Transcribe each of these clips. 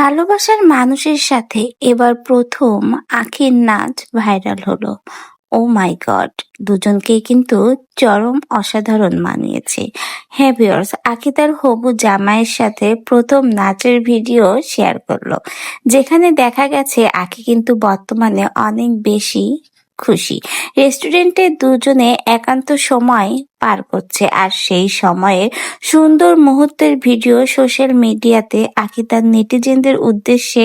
ভালোবাসার মানুষের সাথে এবার প্রথম আখির নাচ ভাইরাল হলো। ও মাই গড! দুজনকেই কিন্তু চরম অসাধারণ মানিয়েছে। হ্যাঁ ভিউয়ার্স, আখি তার হবু জামাইয়ের সাথে প্রথম নাচের ভিডিও শেয়ার করলো, যেখানে দেখা গেছে আখি কিন্তু বর্তমানে অনেক বেশি খুশি। রেস্টুরেন্টে দুজনে একান্ত সময় পার করছে, আর সেই সময়ের সুন্দর মুহূর্তের ভিডিও সোশ্যাল মিডিয়াতে আখি তার নেটিজেনদের উদ্দেশ্যে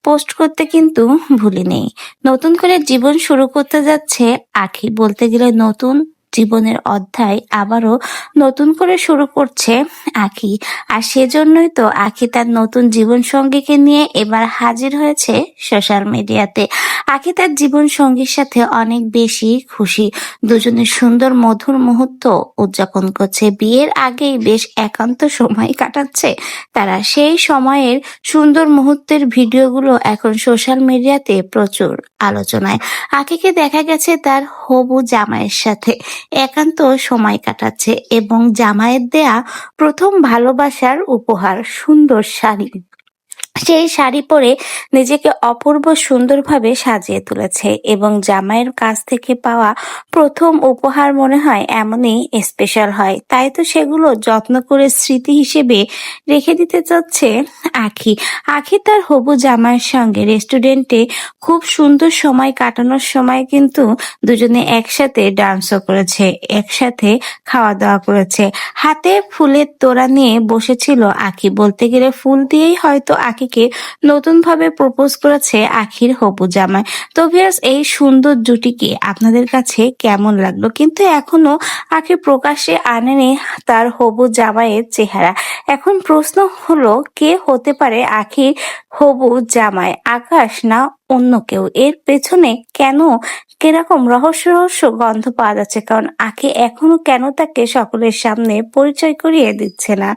পোস্ট করতে কিন্তু ভুলেনি। নতুন করে জীবন শুরু করতে যাচ্ছে আখি, বলতে গেলে নতুন জীবনের অধ্যায় আবারও নতুন করে শুরু করছে আখি। আর সেজন্যই তো আখি তার নতুন জীবন সঙ্গীকে নিয়ে এবার হাজির হয়েছে সোশ্যাল মিডিয়াতে। আখি তার জীবন সঙ্গীর সাথে অনেক বেশি খুশি। দুজনের সুন্দর মধুর মুহূর্ত উদযাপন করছে। বিয়ের আগেই বেশ একান্ত সময় কাটাচ্ছে তারা। সেই সময়ের সুন্দর মুহূর্তের ভিডিওগুলো এখন সোশ্যাল মিডিয়াতে প্রচুর আলোচনায়। আখিকে দেখা গেছে তার হবু জামাইয়ের সাথে একান্ত সময় কাটাচ্ছে এবং জামাইয়ের দেয়া প্রথম ভালোবাসার উপহার সুন্দর শাড়ি, সেই শাড়ি পরে নিজেকে অপূর্ব সুন্দরভাবে সাজিয়ে তুলেছে এবং জামাইয়ের কাছ থেকে পাওয়া প্রথম উপহার মনে হয় এমনই স্পেশাল হয়, তাই তো সেগুলো যত্ন করে স্মৃতি হিসেবে রেখে দিতে চাচ্ছে আখি। আখি তার হবু জামাইয়ের সঙ্গে রেস্টুরেন্টে খুব সুন্দর সময় কাটানোর সময় কিন্তু দুজনে একসাথে ডান্সও করেছে, একসাথে খাওয়া দাওয়া করেছে। হাতে ফুলের তোড়া নিয়ে বসেছিল আখি, বলতে গেলে ফুল দিয়েই হয়তো আখিকে নতুন ভাবে প্রপোজ করেছে আখির হবু জামাই। তো ভিউয়ার্স, এই সুন্দর জুটিকে আপনাদের কাছে কেমন লাগলো? কিন্তু এখনো আখি প্রকাশ্যে আনেনি তার হবু জামাইয়ের চেহারা। এখন প্রশ্ন হলো, কে হতে পারে আখির হবু জামাই? আকাশ না অন্য কেউ? এর পেছনে কেন কিরকম রহস্য রহস্য গন্ধ পাওয়া যাচ্ছে? কারণ আখি এখনো কেন তাকে সকলের সামনে পরিচয় করিয়ে দিচ্ছে না?